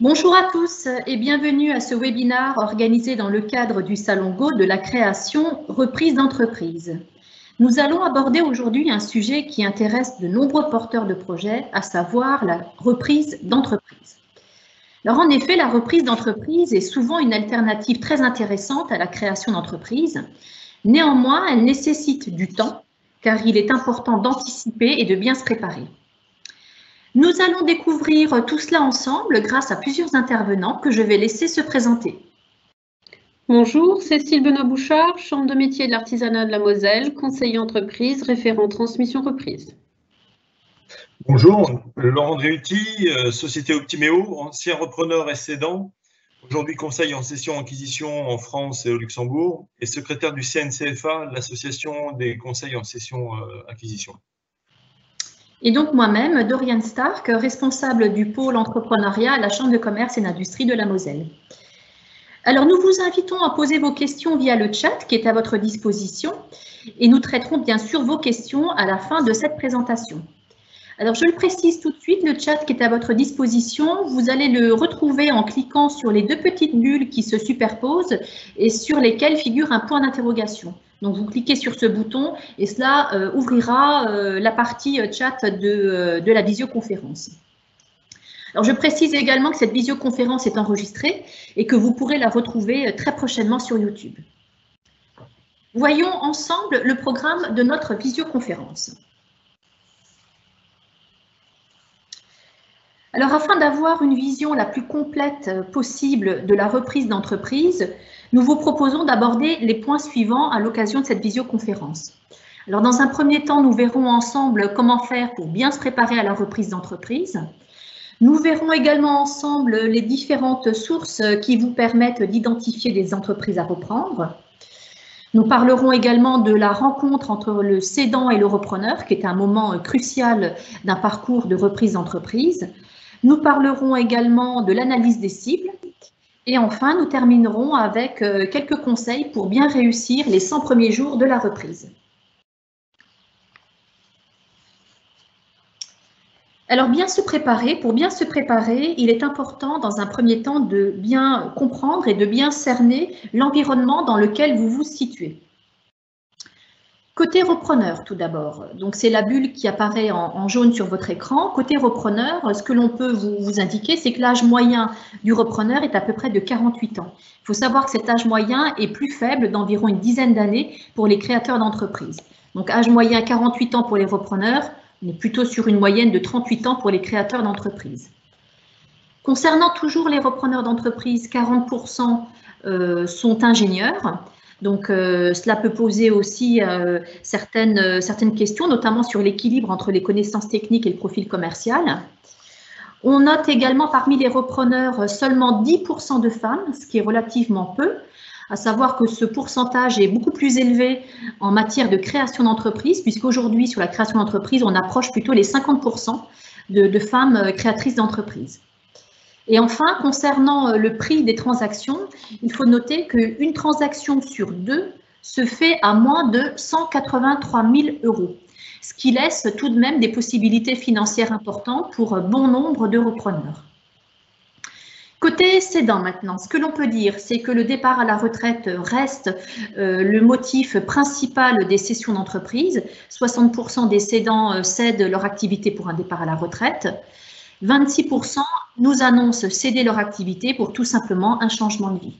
Bonjour à tous et bienvenue à ce webinaire organisé dans le cadre du Salon Go de la création reprise d'entreprise. Nous allons aborder aujourd'hui un sujet qui intéresse de nombreux porteurs de projets, à savoir la reprise d'entreprise. Alors en effet, la reprise d'entreprise est souvent une alternative très intéressante à la création d'entreprise. Néanmoins, elle nécessite du temps car il est important d'anticiper et de bien se préparer. Nous allons découvrir tout cela ensemble grâce à plusieurs intervenants que je vais laisser se présenter. Bonjour, Cécile Benoît-Bouchard, Chambre de métier de l'artisanat de la Moselle, conseiller entreprise, référent transmission reprise. Bonjour, Laurent Driuti, Société Optiméo, ancien repreneur et cédant, aujourd'hui conseil en cession-acquisition en France et au Luxembourg, et secrétaire du CNCFA, l'association des conseils en cession-acquisition. Et donc moi-même, Doriane Stark, responsable du pôle entrepreneuriat à la Chambre de commerce et d'industrie de la Moselle. Alors nous vous invitons à poser vos questions via le chat qui est à votre disposition et nous traiterons bien sûr vos questions à la fin de cette présentation. Alors je le précise tout de suite, le chat qui est à votre disposition, vous allez le retrouver en cliquant sur les deux petites bulles qui se superposent et sur lesquelles figure un point d'interrogation. Donc vous cliquez sur ce bouton et cela ouvrira la partie chat de la visioconférence. Alors je précise également que cette visioconférence est enregistrée et que vous pourrez la retrouver très prochainement sur YouTube. Voyons ensemble le programme de notre visioconférence. Alors, afin d'avoir une vision la plus complète possible de la reprise d'entreprise, nous vous proposons d'aborder les points suivants à l'occasion de cette visioconférence. Alors, dans un premier temps, nous verrons ensemble comment faire pour bien se préparer à la reprise d'entreprise. Nous verrons également ensemble les différentes sources qui vous permettent d'identifier des entreprises à reprendre. Nous parlerons également de la rencontre entre le cédant et le repreneur, qui est un moment crucial d'un parcours de reprise d'entreprise. Nous parlerons également de l'analyse des cibles et enfin, nous terminerons avec quelques conseils pour bien réussir les 100 premiers jours de la reprise. Alors, pour bien se préparer, il est important dans un premier temps de bien comprendre et de bien cerner l'environnement dans lequel vous vous situez. Côté repreneur, tout d'abord, donc c'est la bulle qui apparaît en jaune sur votre écran. Côté repreneur, ce que l'on peut vous indiquer, c'est que l'âge moyen du repreneur est à peu près de 48 ans. Il faut savoir que cet âge moyen est plus faible d'environ une dizaine d'années pour les créateurs d'entreprises. Donc âge moyen 48 ans pour les repreneurs, on est plutôt sur une moyenne de 38 ans pour les créateurs d'entreprises. Concernant toujours les repreneurs d'entreprises, 40% sont ingénieurs. Donc, cela peut poser aussi certaines questions, notamment sur l'équilibre entre les connaissances techniques et le profil commercial. On note également parmi les repreneurs seulement 10% de femmes, ce qui est relativement peu, à savoir que ce pourcentage est beaucoup plus élevé en matière de création d'entreprise, puisqu'aujourd'hui, sur la création d'entreprise, on approche plutôt les 50% de femmes créatrices d'entreprise. Et enfin, concernant le prix des transactions, il faut noter qu'une transaction sur deux se fait à moins de 183 000 €, ce qui laisse tout de même des possibilités financières importantes pour bon nombre de repreneurs. Côté cédant maintenant, ce que l'on peut dire, c'est que le départ à la retraite reste le motif principal des cessions d'entreprise. 60% des cédants cèdent leur activité pour un départ à la retraite. 26% nous annoncent céder leur activité pour tout simplement un changement de vie.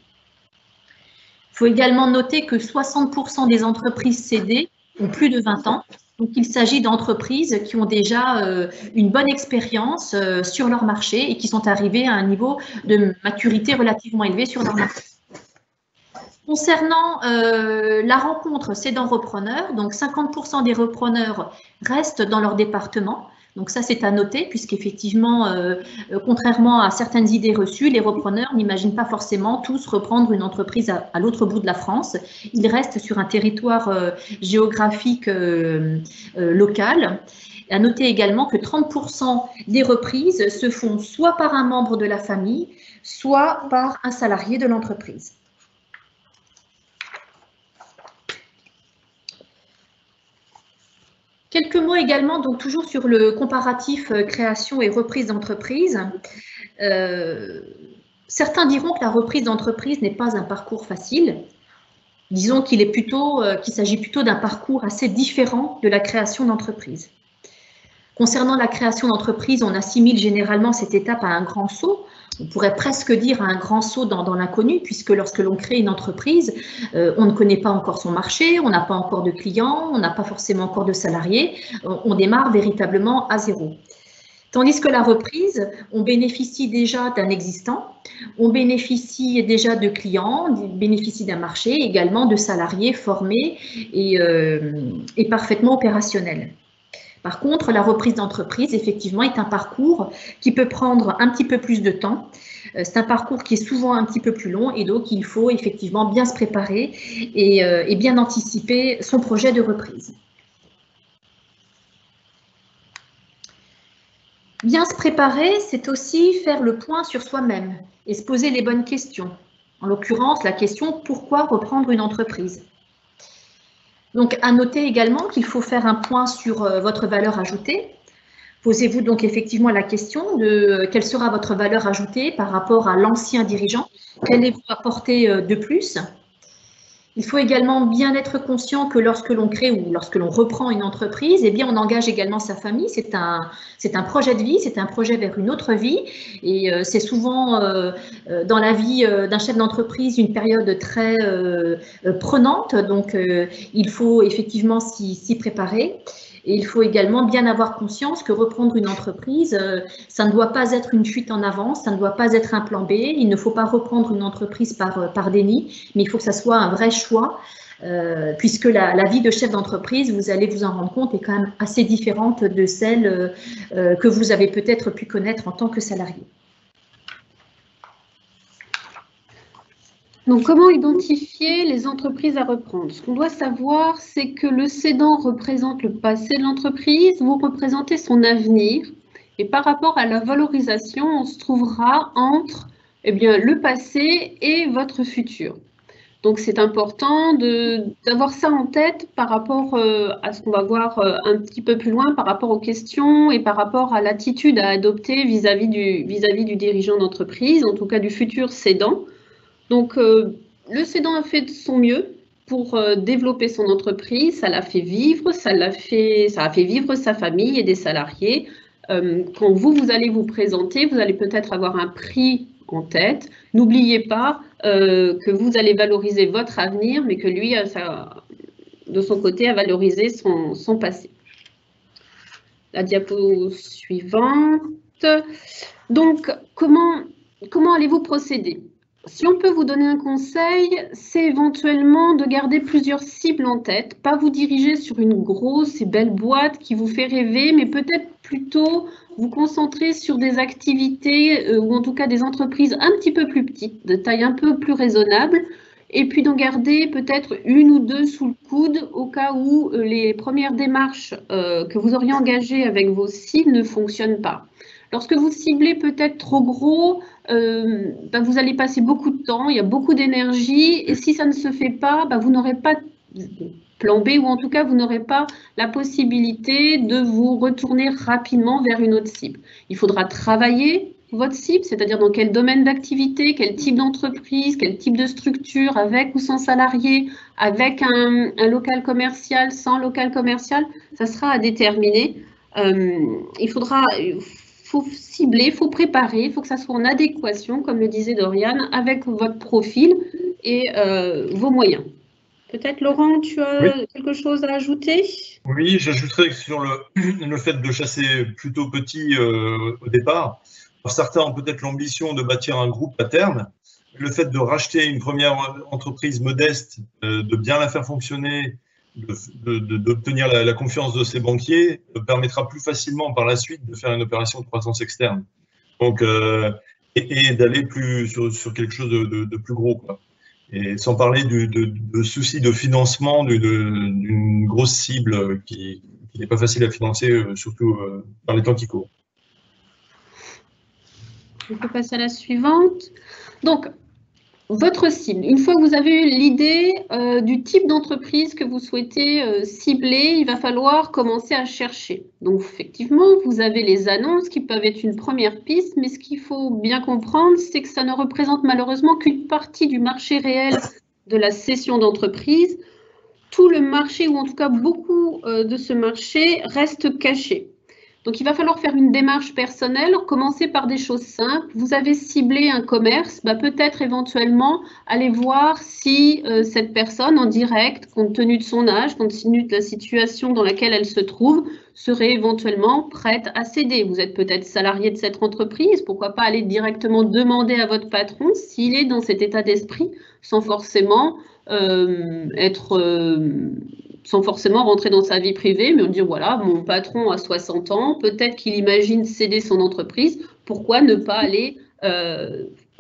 Il faut également noter que 60% des entreprises cédées ont plus de 20 ans. Donc, il s'agit d'entreprises qui ont déjà une bonne expérience sur leur marché et qui sont arrivées à un niveau de maturité relativement élevé sur leur marché. Concernant la rencontre cédant-repreneur, donc 50% des repreneurs restent dans leur département. Donc ça, c'est à noter, puisqu'effectivement, contrairement à certaines idées reçues, les repreneurs n'imaginent pas forcément tous reprendre une entreprise à l'autre bout de la France. Ils restent sur un territoire géographique local. À noter également que 30% des reprises se font soit par un membre de la famille, soit par un salarié de l'entreprise. Quelques mots également, donc toujours sur le comparatif création et reprise d'entreprise. Certains diront que la reprise d'entreprise n'est pas un parcours facile. Disons qu'il s'agit plutôt d'un parcours assez différent de la création d'entreprise. Concernant la création d'entreprise, on assimile généralement cette étape à un grand saut. On pourrait presque dire un grand saut dans l'inconnu, puisque lorsque l'on crée une entreprise, on ne connaît pas encore son marché, on n'a pas encore de clients, on n'a pas forcément encore de salariés, on démarre véritablement à zéro. Tandis que la reprise, on bénéficie déjà d'un existant, on bénéficie déjà de clients, on bénéficie d'un marché, également de salariés formés et parfaitement opérationnels. Par contre, la reprise d'entreprise, effectivement, est un parcours qui peut prendre un petit peu plus de temps. C'est un parcours qui est souvent un petit peu plus long et donc il faut effectivement bien se préparer et bien anticiper son projet de reprise. Bien se préparer, c'est aussi faire le point sur soi-même et se poser les bonnes questions. En l'occurrence, la question « Pourquoi reprendre une entreprise ?» Donc, à noter également qu'il faut faire un point sur votre valeur ajoutée. Posez-vous donc effectivement la question de quelle sera votre valeur ajoutée par rapport à l'ancien dirigeant, qu'allez-vous apporter de plus. Il faut également bien être conscient que lorsque l'on crée ou lorsque l'on reprend une entreprise, eh bien, on engage également sa famille. C'est un projet de vie, c'est un projet vers une autre vie. Et c'est souvent dans la vie d'un chef d'entreprise une période très prenante. Donc, il faut effectivement s'y préparer. Et il faut également bien avoir conscience que reprendre une entreprise, ça ne doit pas être une fuite en avant, ça ne doit pas être un plan B. Il ne faut pas reprendre une entreprise par déni, mais il faut que ça soit un vrai choix, puisque la vie de chef d'entreprise, vous allez vous en rendre compte, est quand même assez différente de celle que vous avez peut-être pu connaître en tant que salarié. Donc, comment identifier les entreprises à reprendre? Ce qu'on doit savoir, c'est que le cédant représente le passé de l'entreprise, vous représentez son avenir, et par rapport à la valorisation, on se trouvera entre le passé et votre futur. Donc, c'est important d'avoir ça en tête par rapport à ce qu'on va voir un petit peu plus loin, par rapport aux questions et par rapport à l'attitude à adopter vis-à-vis du dirigeant d'entreprise, en tout cas du futur cédant. Donc, le cédant a fait de son mieux pour développer son entreprise, ça l'a fait vivre, ça a fait vivre sa famille et des salariés. Quand vous allez vous présenter, vous allez peut-être avoir un prix en tête. N'oubliez pas que vous allez valoriser votre avenir, mais que lui, de son côté, a valorisé son passé. La diapo suivante. Donc, comment allez-vous procéder ? Si on peut vous donner un conseil, c'est éventuellement de garder plusieurs cibles en tête, pas vous diriger sur une grosse et belle boîte qui vous fait rêver, mais peut-être plutôt vous concentrer sur des activités ou en tout cas des entreprises un petit peu plus petites, de taille un peu plus raisonnable, et puis d'en garder peut-être une ou deux sous le coude au cas où les premières démarches que vous auriez engagées avec vos cibles ne fonctionnent pas. Lorsque vous ciblez peut-être trop gros, vous allez passer beaucoup de temps, il y a beaucoup d'énergie, et si ça ne se fait pas, vous n'aurez pas de plan B, ou en tout cas, vous n'aurez pas la possibilité de vous retourner rapidement vers une autre cible. Il faudra travailler votre cible, c'est-à-dire dans quel domaine d'activité, quel type d'entreprise, quel type de structure, avec ou sans salarié, avec un local commercial, sans local commercial, ça sera à déterminer. Il faut cibler, il faut préparer, il faut que ça soit en adéquation, comme le disait Doriane, avec votre profil et vos moyens. Peut-être, Laurent, tu as quelque chose à ajouter? Oui, j'ajouterais sur le fait de chasser plutôt petit au départ. Alors, certains ont peut-être l'ambition de bâtir un groupe à terme. Le fait de racheter une première entreprise modeste, de bien la faire fonctionner, d'obtenir la confiance de ses banquiers permettra plus facilement par la suite de faire une opération de croissance externe. Donc, et d'aller plus sur quelque chose de plus gros, quoi. Et sans parler de soucis de financement d'une grosse cible qui n'est pas facile à financer, surtout dans les temps qui courent. On peut passer à la suivante. Donc, votre cible. Une fois que vous avez eu l'idée du type d'entreprise que vous souhaitez cibler, il va falloir commencer à chercher. Donc, effectivement, vous avez les annonces qui peuvent être une première piste, mais ce qu'il faut bien comprendre, c'est que ça ne représente malheureusement qu'une partie du marché réel de la cession d'entreprise. Tout le marché, ou en tout cas beaucoup de ce marché, reste caché. Donc, il va falloir faire une démarche personnelle, commencer par des choses simples. Vous avez ciblé un commerce, peut-être éventuellement aller voir si cette personne en direct, compte tenu de son âge, compte tenu de la situation dans laquelle elle se trouve, serait éventuellement prête à céder. Vous êtes peut-être salarié de cette entreprise, pourquoi pas aller directement demander à votre patron s'il est dans cet état d'esprit, sans forcément sans forcément rentrer dans sa vie privée, mais dire voilà, mon patron a 60 ans, peut-être qu'il imagine céder son entreprise, pourquoi ne pas aller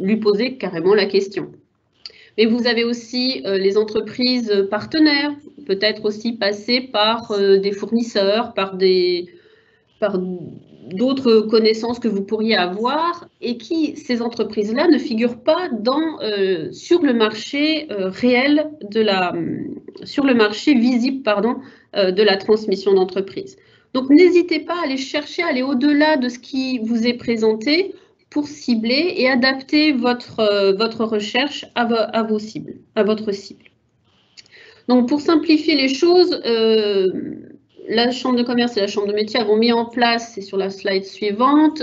lui poser carrément la question. Mais vous avez aussi les entreprises partenaires, peut-être aussi passer par des fournisseurs, par d'autres connaissances que vous pourriez avoir et qui, ces entreprises-là, ne figurent pas sur le marché réel sur le marché visible, de la transmission d'entreprise. Donc, n'hésitez pas à aller chercher, à aller au-delà de ce qui vous est présenté pour cibler et adapter votre recherche à vos cibles, à votre cible. Donc, pour simplifier les choses, la Chambre de commerce et la Chambre de métiers avons mis en place, c'est sur la slide suivante,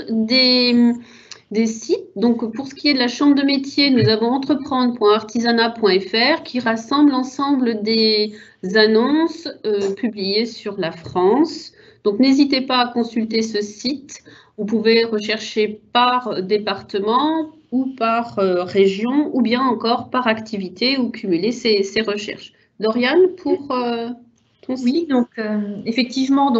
des sites. Donc, pour ce qui est de la Chambre de métiers, nous avons entreprendre.artisanat.fr qui rassemble l'ensemble des annonces publiées sur la France. Donc, n'hésitez pas à consulter ce site. Vous pouvez rechercher par département ou par région ou bien encore par activité ou cumuler ces recherches. Doriane, pour... Oui, donc effectivement,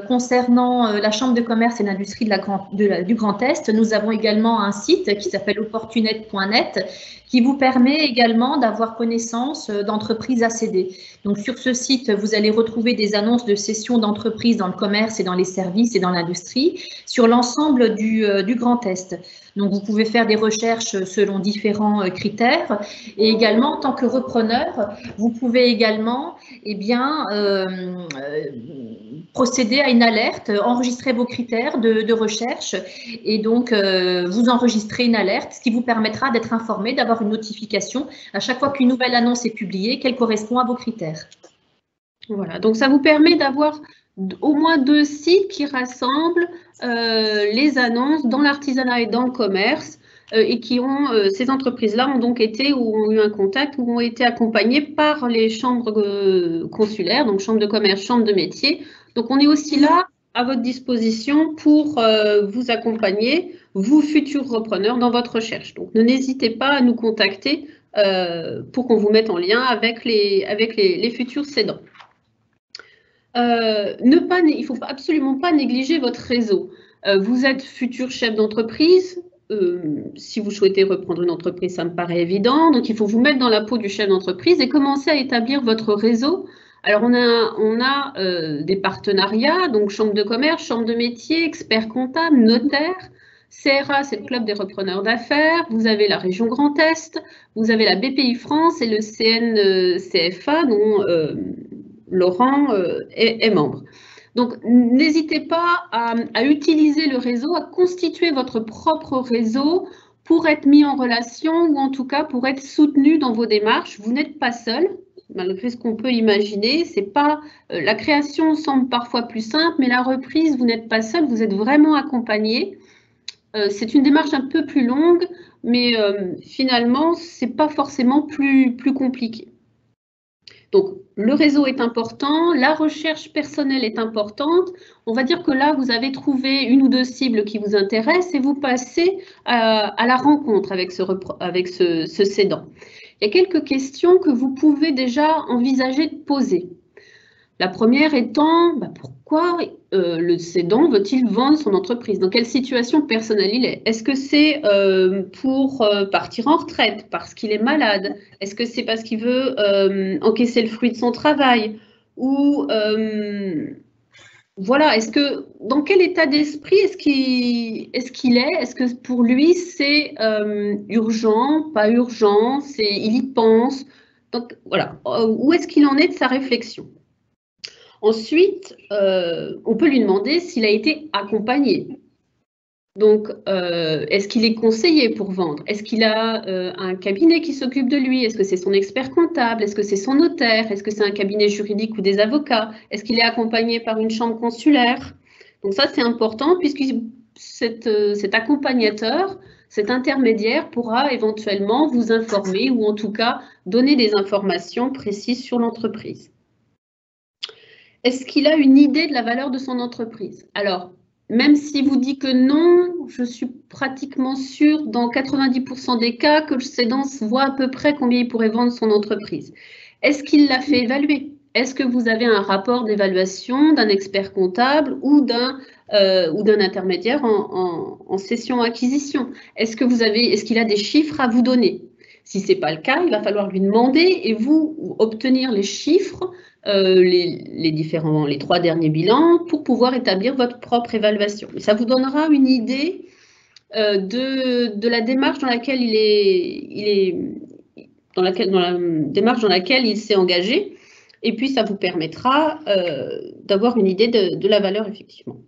concernant la Chambre de commerce et d'industrie du Grand Est, nous avons également un site qui s'appelle opportunette.net qui vous permet également d'avoir connaissance d'entreprises à céder. Donc sur ce site, vous allez retrouver des annonces de cession d'entreprises dans le commerce et dans les services et dans l'industrie sur l'ensemble du Grand Est. Donc, vous pouvez faire des recherches selon différents critères et également, en tant que repreneur, vous pouvez également procéder à une alerte, enregistrer vos critères de recherche et donc vous enregistrez une alerte, ce qui vous permettra d'être informé, d'avoir une notification à chaque fois qu'une nouvelle annonce est publiée, qu'elle correspond à vos critères. Voilà, donc ça vous permet d'avoir au moins 2 sites qui rassemblent les annonces dans l'artisanat et dans le commerce et qui ont, ces entreprises-là ont donc été ou ont eu un contact ou ont été accompagnées par les chambres consulaires, donc chambre de commerce, chambre de métier. Donc on est aussi là à votre disposition pour vous accompagner, vous futurs repreneurs, dans votre recherche. Donc n'hésitez pas à nous contacter pour qu'on vous mette en lien avec les futurs cédants. Il ne faut absolument pas négliger votre réseau. Vous êtes futur chef d'entreprise. Si vous souhaitez reprendre une entreprise, ça me paraît évident. Donc, il faut vous mettre dans la peau du chef d'entreprise et commencer à établir votre réseau. Alors, on a des partenariats, donc chambre de commerce, chambre de métier, expert comptable, notaire. CRA, c'est le club des repreneurs d'affaires. Vous avez la région Grand Est. Vous avez la BPI France et le CNCFA, dont Laurent est membre. Donc, n'hésitez pas à utiliser le réseau, à constituer votre propre réseau pour être mis en relation ou en tout cas pour être soutenu dans vos démarches. Vous n'êtes pas seul, malgré ce qu'on peut imaginer. La création semble parfois plus simple, mais la reprise, vous n'êtes pas seul, vous êtes vraiment accompagné. C'est une démarche un peu plus longue, mais finalement, ce n'est pas forcément plus compliqué. Donc, le réseau est important, la recherche personnelle est importante. On va dire que là, vous avez trouvé 1 ou 2 cibles qui vous intéressent et vous passez à la rencontre avec ce cédant. Il y a quelques questions que vous pouvez déjà envisager de poser. La première étant, pourquoi le cédant veut-il vendre son entreprise? Dans quelle situation personnelle il est? Est-ce que c'est pour partir en retraite, parce qu'il est malade? Est-ce que c'est parce qu'il veut encaisser le fruit de son travail? Ou voilà, dans quel état d'esprit est-ce qu'il est? Est-ce que pour lui c'est urgent, pas urgent, il y pense? Donc voilà, où est-ce qu'il en est de sa réflexion? Ensuite, on peut lui demander s'il a été accompagné. Donc, est-ce qu'il est conseillé pour vendre? Est-ce qu'il a un cabinet qui s'occupe de lui? Est-ce que c'est son expert comptable? Est-ce que c'est son notaire? Est-ce que c'est un cabinet juridique ou des avocats? Est-ce qu'il est accompagné par une chambre consulaire? Donc ça, c'est important puisque cet accompagnateur, cet intermédiaire pourra éventuellement vous informer ou en tout cas donner des informations précises sur l'entreprise. Est-ce qu'il a une idée de la valeur de son entreprise? Alors, même s'il vous dit que non, je suis pratiquement sûre dans 90% des cas que le cédant voit à peu près combien il pourrait vendre son entreprise. Est-ce qu'il l'a fait évaluer? Est-ce que vous avez un rapport d'évaluation d'un expert comptable ou d'un intermédiaire en cession-acquisition? Est-ce qu'il a des chiffres à vous donner? Si ce n'est pas le cas, il va falloir lui demander et vous obtenir les chiffres, les 3 derniers bilans pour pouvoir établir votre propre évaluation. Ça vous donnera une idée de la démarche dans laquelle dans laquelle il s'est engagé, et puis ça vous permettra d'avoir une idée de la valeur effectivement.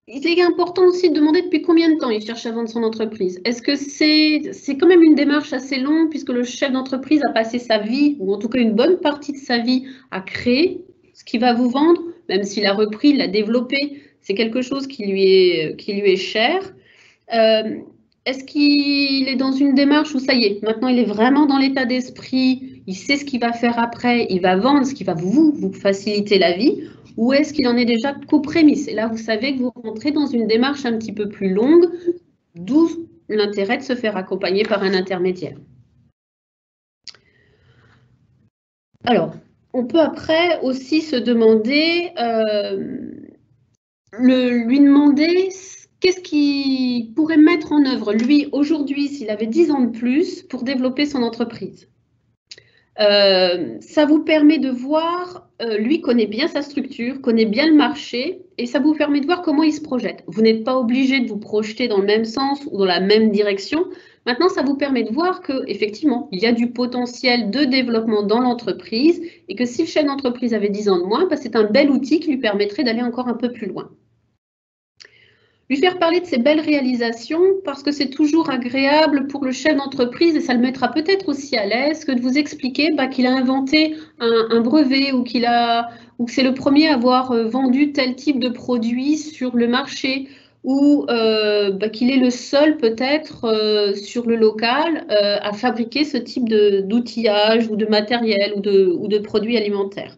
Il est important aussi de demander depuis combien de temps il cherche à vendre son entreprise. Est-ce que c'est quand même une démarche assez longue puisque le chef d'entreprise a passé sa vie, ou en tout cas une bonne partie de sa vie, à créer ce qu'il va vous vendre, même s'il a repris, il l'a développé, c'est quelque chose qui lui est cher. Est-ce qu'il est dans une démarche où ça y est, maintenant il est vraiment dans l'état d'esprit, il sait ce qu'il va faire après, il va vendre ce qui va vous faciliter la vie? Ou est-ce qu'il en est déjà qu'aux prémices? Et là, vous savez que vous rentrez dans une démarche un petit peu plus longue, d'où l'intérêt de se faire accompagner par un intermédiaire. Alors, on peut après aussi se demander, lui demander qu'est-ce qu'il pourrait mettre en œuvre, lui, aujourd'hui, s'il avait 10 ans de plus, pour développer son entreprise. Ça vous permet de voir, lui connaît bien sa structure, connaît bien le marché, et ça vous permet de voir comment il se projette. Vous n'êtes pas obligé de vous projeter dans le même sens ou dans la même direction. Maintenant, ça vous permet de voir qu'effectivement, il y a du potentiel de développement dans l'entreprise, et que si le chef d'entreprise avait 10 ans de moins, c'est un bel outil qui lui permettrait d'aller encore un peu plus loin. Lui faire parler de ses belles réalisations parce que c'est toujours agréable pour le chef d'entreprise et ça le mettra peut-être aussi à l'aise que de vous expliquer qu'il a inventé un brevet ou que c'est le premier à avoir vendu tel type de produit sur le marché ou qu'il est le seul peut-être sur le local à fabriquer ce type d'outillage ou de matériel ou de produits alimentaires.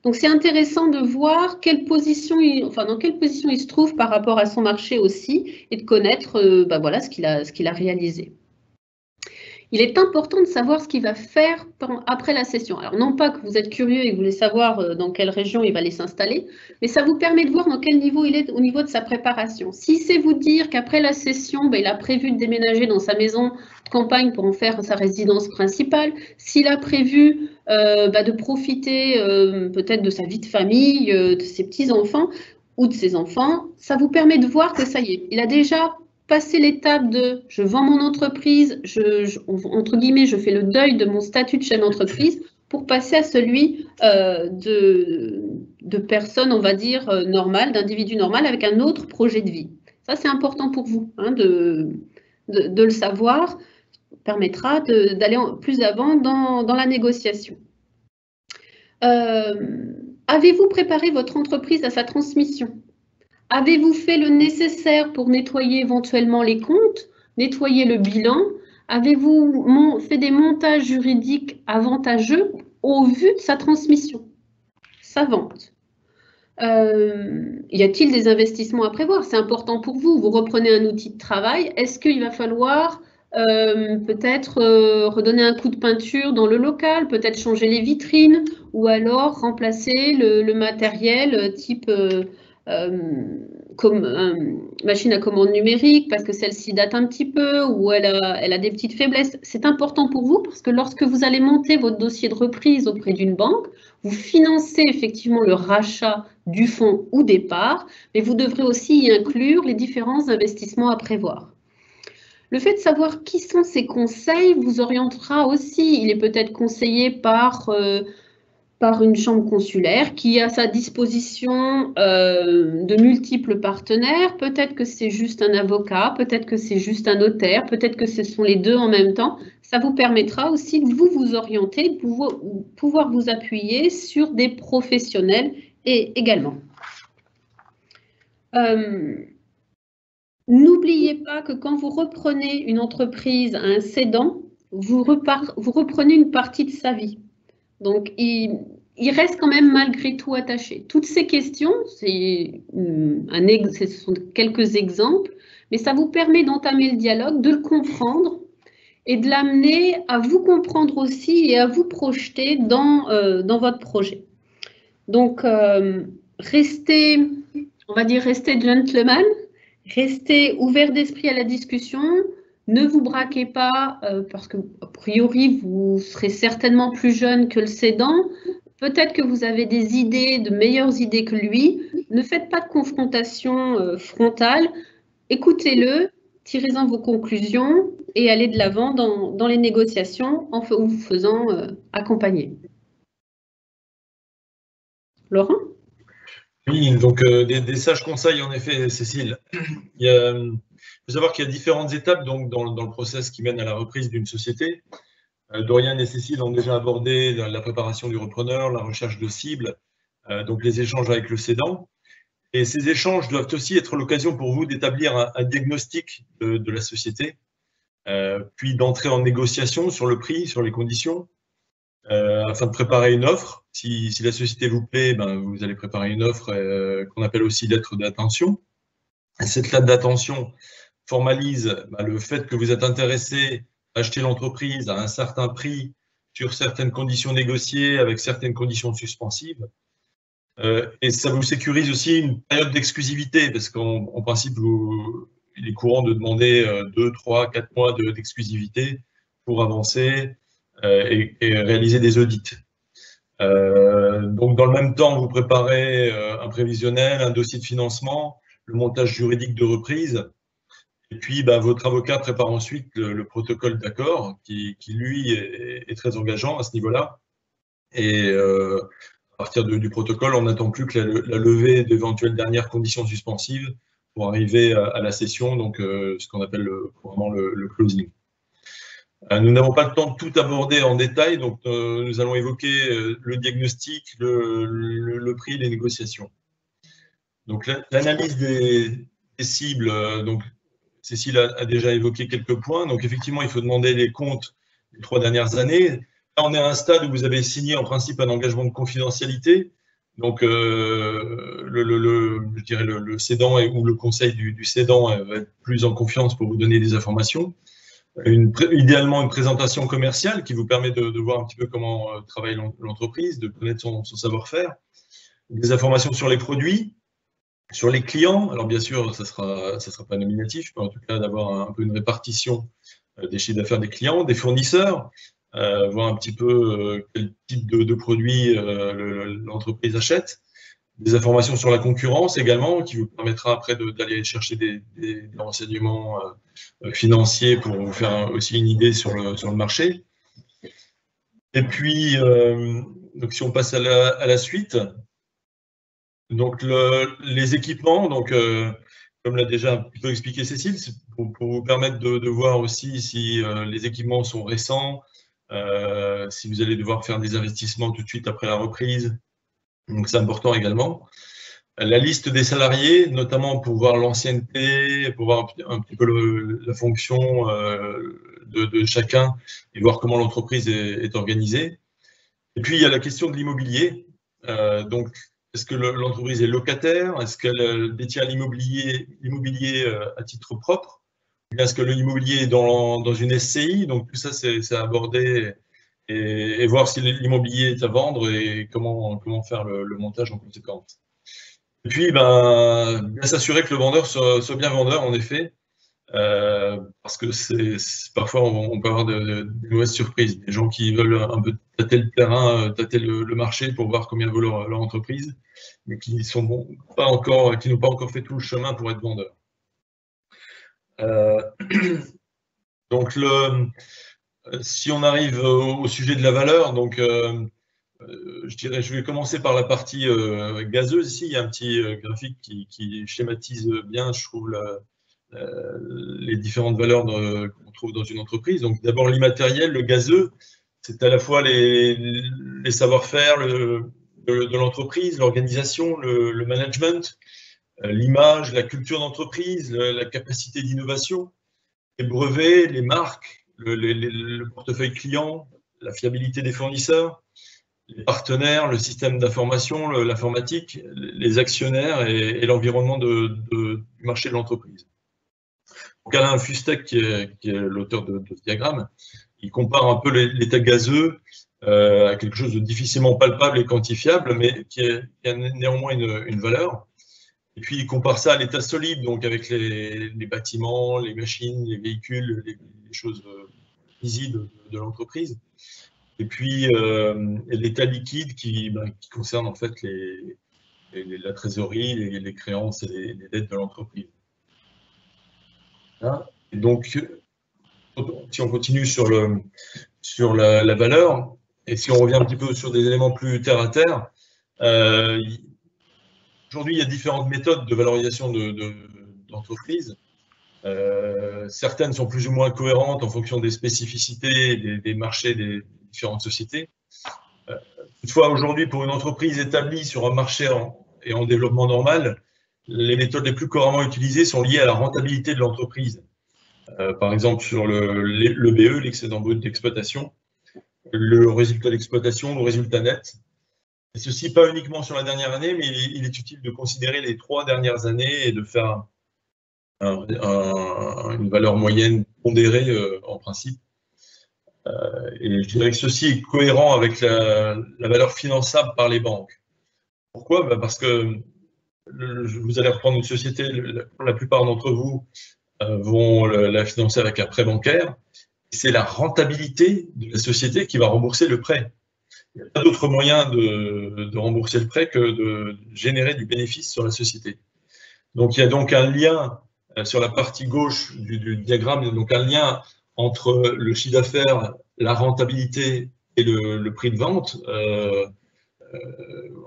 Donc, c'est intéressant de voir dans quelle position il se trouve par rapport à son marché aussi et de connaître voilà, ce qu'il a réalisé. Il est important de savoir ce qu'il va faire après la session. Alors, non pas que vous êtes curieux et que vous voulez savoir dans quelle région il va aller s'installer, mais ça vous permet de voir dans quel niveau il est au niveau de sa préparation. Si c'est vous dire qu'après la session, il a prévu de déménager dans sa maison de campagne pour en faire sa résidence principale, s'il a prévu de profiter peut-être de sa vie de famille, de ses petits-enfants ou de ses enfants, ça vous permet de voir que ça y est, il a déjà passé l'étape de je vends mon entreprise, entre guillemets, je fais le deuil de mon statut de chef d'entreprise pour passer à celui de personne, on va dire, normale, d'individu normal avec un autre projet de vie. Ça, c'est important pour vous de le savoir, permettra d'aller plus avant dans la négociation. Avez-vous préparé votre entreprise à sa transmission? Avez-vous fait le nécessaire pour nettoyer éventuellement les comptes, nettoyer le bilan? Avez-vous fait des montages juridiques avantageux au vu de sa transmission, sa vente? Y a-t-il des investissements à prévoir? C'est important pour vous. Vous reprenez un outil de travail. Est-ce qu'il va falloir peut-être redonner un coup de peinture dans le local, peut-être changer les vitrines ou alors remplacer le matériel type machine à commande numérique parce que celle-ci date un petit peu ou elle a des petites faiblesses. C'est important pour vous parce que lorsque vous allez monter votre dossier de reprise auprès d'une banque, vous financez effectivement le rachat du fonds ou des parts, mais vous devrez aussi y inclure les différents investissements à prévoir. Le fait de savoir qui sont ces conseils vous orientera aussi. Il est peut-être conseillé par une chambre consulaire qui a à sa disposition de multiples partenaires. Peut-être que c'est juste un avocat, peut-être que c'est juste un notaire, peut-être que ce sont les deux en même temps. Ça vous permettra aussi de vous orienter, de pouvoir vous appuyer sur des professionnels également. N'oubliez pas que quand vous reprenez une entreprise à un cédant, vous reprenez une partie de sa vie. Donc, il reste quand même malgré tout attaché. Toutes ces questions, ce sont quelques exemples, mais ça vous permet d'entamer le dialogue, de le comprendre et de l'amener à vous comprendre aussi et à vous projeter dans votre projet. Donc, restez gentleman, restez ouvert d'esprit à la discussion. Ne vous braquez pas parce que, a priori, vous serez certainement plus jeune que le cédant. Peut-être que vous avez des idées, de meilleures idées que lui. Ne faites pas de confrontation frontale. Écoutez-le, tirez-en vos conclusions et allez de l'avant dans les négociations en vous faisant accompagner. Laurent ? Oui, donc des sages conseils, en effet, Cécile. Il faut savoir qu'il y a différentes étapes donc, dans le process qui mène à la reprise d'une société. Dorian et Cécile ont déjà abordé la préparation du repreneur, la recherche de cibles, donc les échanges avec le cédant. Et ces échanges doivent aussi être l'occasion pour vous d'établir un diagnostic de la société, puis d'entrer en négociation sur le prix, sur les conditions, afin de préparer une offre. Si la société vous plaît, vous allez préparer une offre qu'on appelle aussi lettre d'intention. Cette lettre d'intention formalise le fait que vous êtes intéressé à acheter l'entreprise à un certain prix sur certaines conditions négociées avec certaines conditions suspensives. Et ça vous sécurise aussi une période d'exclusivité parce qu'en principe, il est courant de demander 2, 3, 4 mois d'exclusivité pour avancer et réaliser des audits. Donc, dans le même temps, vous préparez un prévisionnel, un dossier de financement, le montage juridique de reprise. Et puis, votre avocat prépare ensuite le protocole d'accord qui lui, est très engageant à ce niveau-là. Et à partir du protocole, on n'attend plus que la levée d'éventuelles dernières conditions suspensives pour arriver à la cession, donc ce qu'on appelle couramment le closing. Nous n'avons pas le temps de tout aborder en détail, donc nous allons évoquer le diagnostic, le prix, les négociations. Donc l'analyse des cibles, donc Cécile a déjà évoqué quelques points. Donc effectivement, il faut demander les comptes des 3 dernières années. Là, on est à un stade où vous avez signé en principe un engagement de confidentialité. Donc je dirais le cédant ou le conseil du cédant va être plus en confiance pour vous donner des informations. Idéalement, une présentation commerciale qui vous permet de voir un petit peu comment travaille l'entreprise, de connaître son savoir-faire. Des informations sur les produits, sur les clients. Alors bien sûr, ça sera pas nominatif, mais en tout cas d'avoir un peu une répartition des chiffres d'affaires des clients, des fournisseurs, voir un petit peu quel type de produits l'entreprise achète. Des informations sur la concurrence également, qui vous permettra après d'aller chercher des renseignements financiers pour vous faire aussi une idée sur le marché. Et puis, donc si on passe à la suite, donc les équipements, donc comme l'a déjà un petit peu expliqué Cécile, c'est pour vous permettre de voir aussi si les équipements sont récents, si vous allez devoir faire des investissements tout de suite après la reprise. Donc c'est important également. La liste des salariés, notamment pour voir l'ancienneté, pour voir un petit peu la fonction de chacun et voir comment l'entreprise est organisée. Et puis il y a la question de l'immobilier. Donc est-ce que l'entreprise est locataire? Est-ce qu'elle détient l'immobilier à titre propre? Ou bien est-ce que l'immobilier est dans une SCI? Donc tout ça c'est abordé et voir si l'immobilier est à vendre et comment faire le montage en conséquence. Et puis, bien s'assurer que le vendeur soit bien vendeur, en effet, parce que parfois on peut avoir de mauvaises surprises. Des gens qui veulent un peu tâter le terrain, tâter le marché pour voir combien vaut leur entreprise, mais qui n'ont pas encore fait tout le chemin pour être vendeurs. Donc, si on arrive au sujet de la valeur, donc je vais commencer par la partie gazeuse. Ici, il y a un petit graphique qui schématise bien, je trouve, les différentes valeurs qu'on trouve dans une entreprise. Donc, d'abord, l'immatériel, le gazeux, c'est à la fois les savoir-faire de l'entreprise, l'organisation, le management, l'image, la culture d'entreprise, la capacité d'innovation, les brevets, les marques, le portefeuille client, la fiabilité des fournisseurs, les partenaires, le système d'information, l'informatique, les actionnaires et l'environnement du marché de l'entreprise. Donc Alain Fustek, qui est l'auteur de ce diagramme, il compare un peu l'état gazeux à quelque chose de difficilement palpable et quantifiable, mais qui a néanmoins une valeur. Et puis il compare ça à l'état solide, donc avec les bâtiments, les machines, les véhicules, les choses visibles de l'entreprise. Et puis l'état liquide qui concerne en fait la trésorerie, les créances et les dettes de l'entreprise. Et donc, si on continue sur la valeur, et si on revient un petit peu sur des éléments plus terre à terre, aujourd'hui, il y a différentes méthodes de valorisation d'entreprises. Certaines sont plus ou moins cohérentes en fonction des spécificités des marchés des différentes sociétés. Toutefois, aujourd'hui, pour une entreprise établie sur un marché et en développement normal, les méthodes les plus couramment utilisées sont liées à la rentabilité de l'entreprise. Par exemple, sur l'EBE, l'excédent brut d'exploitation, le résultat d'exploitation, le résultat net. Et ceci pas uniquement sur la dernière année, mais il est utile de considérer les 3 dernières années et de faire une valeur moyenne pondérée en principe. Et je dirais que ceci est cohérent avec la valeur finançable par les banques. Pourquoi? Parce que vous allez reprendre une société, la plupart d'entre vous vont la financer avec un prêt bancaire. C'est la rentabilité de la société qui va rembourser le prêt. Il n'y a pas d'autre moyen de rembourser le prêt que de générer du bénéfice sur la société. Donc il y a donc un lien sur la partie gauche du diagramme, il y a donc un lien entre le chiffre d'affaires, la rentabilité et le prix de vente.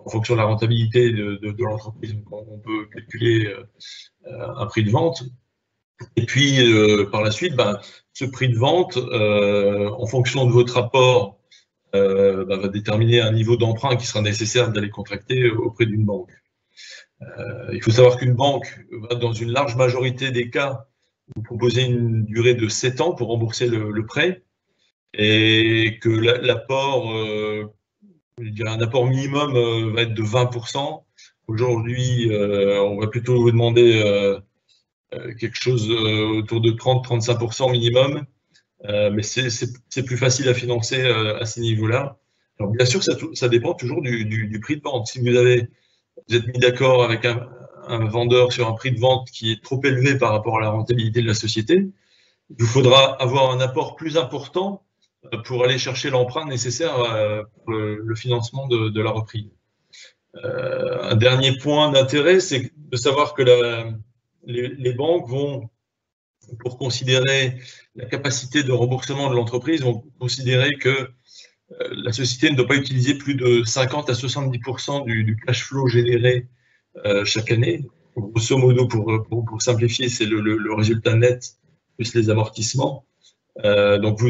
En fonction de la rentabilité de l'entreprise, on peut calculer un prix de vente. Et puis, par la suite, ce prix de vente, en fonction de votre rapport, va déterminer un niveau d'emprunt qui sera nécessaire d'aller contracter auprès d'une banque. Il faut savoir qu'une banque va, dans une large majorité des cas, vous proposer une durée de 7 ans pour rembourser le prêt, et que l'apport, un apport minimum va être de 20%. Aujourd'hui, on va plutôt vous demander quelque chose autour de 30-35% minimum, mais c'est plus facile à financer à ces niveaux-là. Alors bien sûr, ça dépend toujours du prix de vente. Si vous êtes mis d'accord avec un vendeur sur un prix de vente qui est trop élevé par rapport à la rentabilité de la société, il vous faudra avoir un apport plus important pour aller chercher l'emprunt nécessaire pour le financement de la reprise. Un dernier point d'intérêt, c'est de savoir que les banques vont, pour considérer la capacité de remboursement de l'entreprise, vont considérer que la société ne doit pas utiliser plus de 50 à 70% du cash flow généré chaque année. Grosso modo, pour simplifier, c'est le résultat net plus les amortissements. Donc,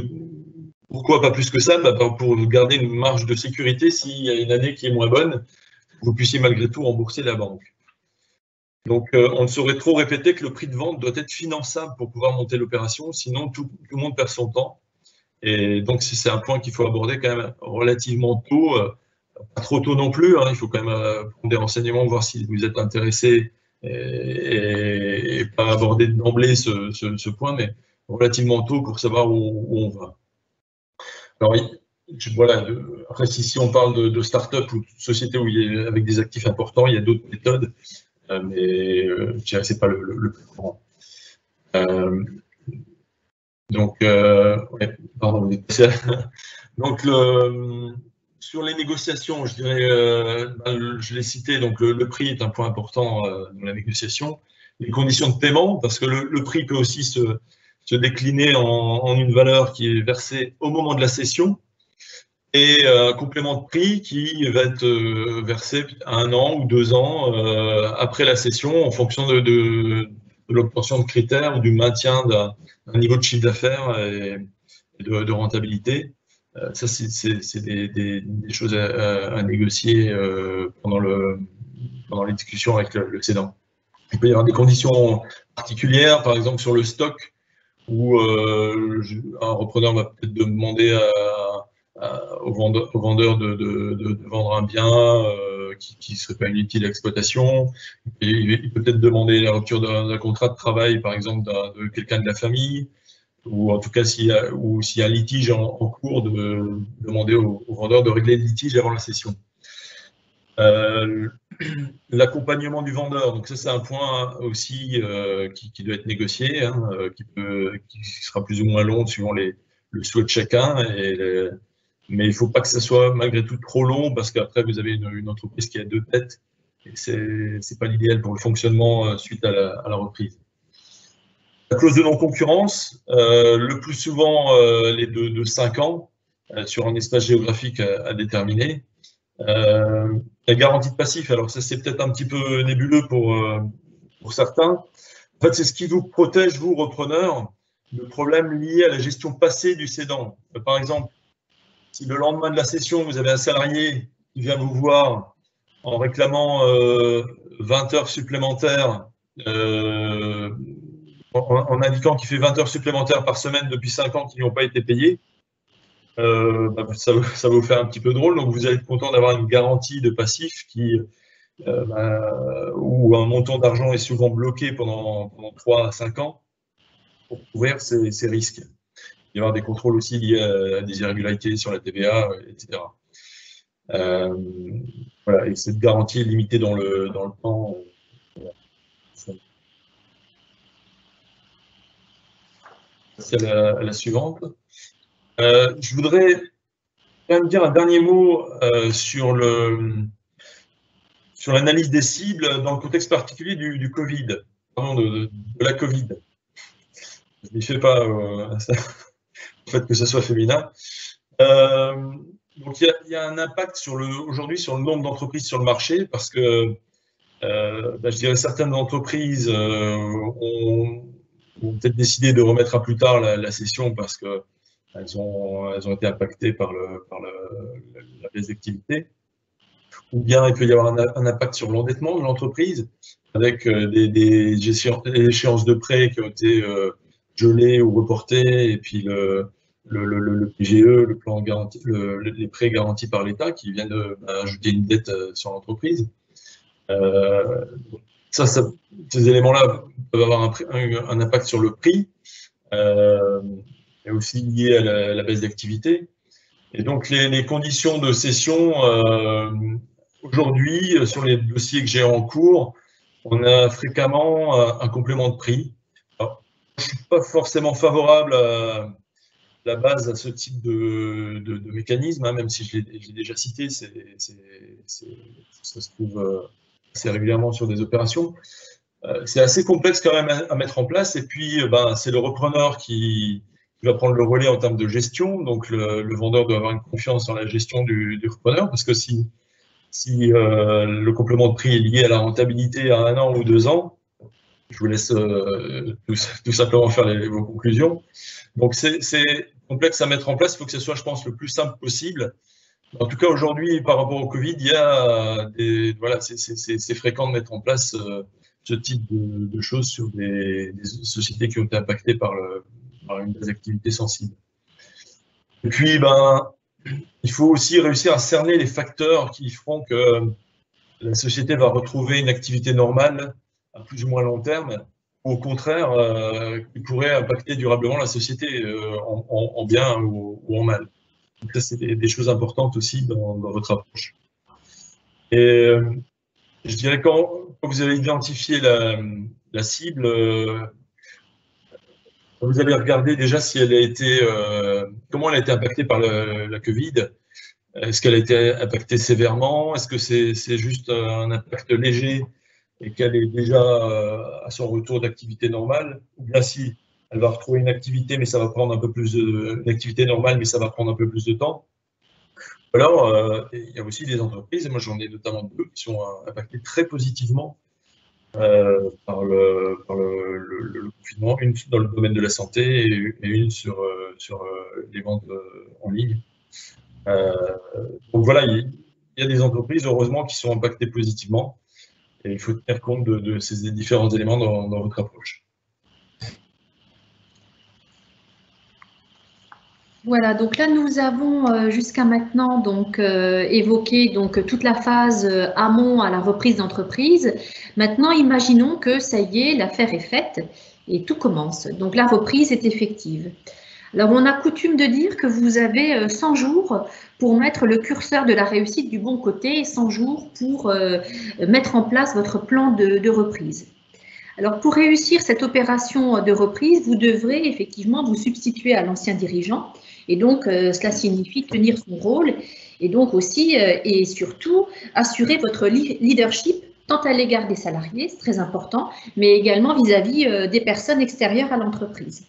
pourquoi pas plus que ça? Pour garder une marge de sécurité s'il y a une année qui est moins bonne, vous puissiez malgré tout rembourser la banque. Donc, on ne saurait trop répéter que le prix de vente doit être finançable pour pouvoir monter l'opération, sinon tout le monde perd son temps. Et donc, c'est un point qu'il faut aborder quand même relativement tôt, pas trop tôt non plus, hein, il faut quand même prendre des renseignements, voir si vous êtes intéressé et pas aborder d'emblée ce point, mais relativement tôt pour savoir où on va. Alors, voilà, après, si on parle de start-up ou de société où avec des actifs importants, il y a d'autres méthodes, mais je dirais que ce n'est pas le plus courant. Donc, ouais, pardon, donc sur les négociations, je dirais, je l'ai cité, donc le prix est un point important dans la négociation. Les conditions de paiement, parce que le prix peut aussi se décliner en une valeur qui est versée au moment de la cession et un complément de prix qui va être versé à 1 an ou 2 ans après la cession en fonction de l'obtention de critères ou du maintien d'un niveau de chiffre d'affaires et de rentabilité. Ça, c'est des choses à négocier pendant les discussions avec le cédant. Il peut y avoir des conditions particulières, par exemple sur le stock, où un repreneur va peut-être demander au vendeur de vendre un bien qui ne serait pas inutile à l'exploitation. Il peut peut-être demander la rupture d'un contrat de travail, par exemple, de quelqu'un de la famille, ou en tout cas, s'il y a un litige en cours, de demander au vendeur de régler le litige avant la cession. L'accompagnement du vendeur, donc ça c'est un point aussi qui doit être négocié, hein, qui sera plus ou moins long suivant le souhait de chacun, mais il ne faut pas que ça soit malgré tout trop long, parce qu'après vous avez une entreprise qui a 2 têtes, et c'est pas l'idéal pour le fonctionnement suite à la reprise. La clause de non-concurrence, le plus souvent les de 5 ans sur un espace géographique à déterminer. La garantie de passif, alors ça c'est peut-être un petit peu nébuleux pour certains. En fait, c'est ce qui vous protège, vous, repreneurs, de problèmes liés à la gestion passée du cédant. Par exemple, si le lendemain de la cession, vous avez un salarié qui vient vous voir en réclamant 20 heures supplémentaires, en indiquant qu'il fait 20 heures supplémentaires par semaine depuis 5 ans qui n'ont pas été payées, ça va vous faire un petit peu drôle. Donc, vous allez être content d'avoir une garantie de passif où un montant d'argent est souvent bloqué pendant 3 à 5 ans pour couvrir ces risques. Il y avoir des contrôles aussi liés à des irrégularités sur la TVA, etc. Voilà, et cette garantie est limitée dans le temps. C'est la suivante. Je voudrais quand même dire un dernier mot sur l'analyse des cibles dans le contexte particulier du Covid, pardon, de la Covid. Je n'y fais pas le fait que ce soit féminin. Donc il y a un impact aujourd'hui sur le nombre d'entreprises sur le marché, parce que je dirais certaines entreprises ont peut-être décidé de remettre à plus tard la cession parce que elles ont été impactées par la baisse d'activité. Ou bien il peut y avoir un impact sur l'endettement de l'entreprise, avec des échéances de prêts qui ont été gelées ou reportées, et puis le PGE, le plan garanti, les prêts garantis par l'État qui viennent ajouter une dette sur l'entreprise. Ces éléments-là peuvent avoir un impact sur le prix, et aussi lié à la baisse d'activité. Et donc, les conditions de cession, aujourd'hui, sur les dossiers que j'ai en cours, on a fréquemment un complément de prix. Alors, je ne suis pas forcément favorable à la base à ce type de mécanisme, hein, même si je l'ai déjà cité, ça se trouve assez régulièrement sur des opérations. C'est assez complexe quand même à mettre en place, et puis c'est le repreneur qui va prendre le relais en termes de gestion. Donc le vendeur doit avoir une confiance dans la gestion du repreneur, parce que si le complément de prix est lié à la rentabilité à 1 an ou 2 ans, je vous laisse tout simplement faire vos conclusions. Donc c'est complexe à mettre en place, il faut que ce soit, je pense, le plus simple possible. En tout cas, aujourd'hui, par rapport au Covid, il y a c'est fréquent de mettre en place ce type de choses sur des sociétés qui ont été impactées par une des activités sensibles. Et puis, il faut aussi réussir à cerner les facteurs qui feront que la société va retrouver une activité normale à plus ou moins long terme, ou au contraire, qui pourrait impacter durablement la société en bien ou en mal. Donc ça, c'est des choses importantes aussi dans votre approche. Et je dirais quand vous avez identifié la cible, vous avez regardé déjà si elle a été, comment elle a été impactée par la Covid. Est-ce qu'elle a été impactée sévèrement? Est-ce que c'est juste un impact léger et qu'elle est déjà à son retour d'activité normale? Ou bien si elle va retrouver une activité, mais ça va prendre un peu plus une activité normale, mais ça va prendre un peu plus de temps? Alors, il y a aussi des entreprises, et moi j'en ai notamment deux, qui sont impactées très positivement par le confinement, une dans le domaine de la santé et une sur les ventes en ligne. Donc voilà, il y a des entreprises, heureusement, qui sont impactées positivement, et il faut tenir compte de ces différents éléments dans votre approche. Voilà, donc là nous avons jusqu'à maintenant donc évoqué donc toute la phase amont à la reprise d'entreprise. Maintenant, imaginons que ça y est, l'affaire est faite et tout commence. Donc la reprise est effective. Alors on a coutume de dire que vous avez 100 jours pour mettre le curseur de la réussite du bon côté et 100 jours pour mettre en place votre plan de reprise. Alors, pour réussir cette opération de reprise, vous devrez effectivement vous substituer à l'ancien dirigeant. Et donc, cela signifie tenir son rôle et donc aussi et surtout assurer votre leadership tant à l'égard des salariés, c'est très important, mais également vis-à-vis des personnes extérieures à l'entreprise.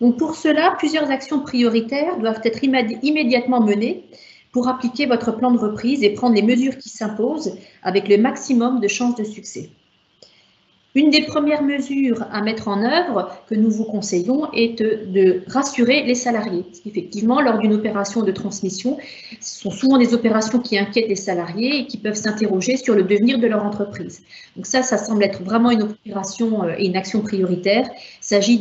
Donc, pour cela, plusieurs actions prioritaires doivent être immédiatement menées pour appliquer votre plan de reprise et prendre les mesures qui s'imposent avec le maximum de chances de succès. Une des premières mesures à mettre en œuvre que nous vous conseillons est de rassurer les salariés. Effectivement, lors d'une opération de transmission, ce sont souvent des opérations qui inquiètent les salariés et qui peuvent s'interroger sur le devenir de leur entreprise. Donc ça semble être vraiment une opération et une action prioritaire. Il s'agit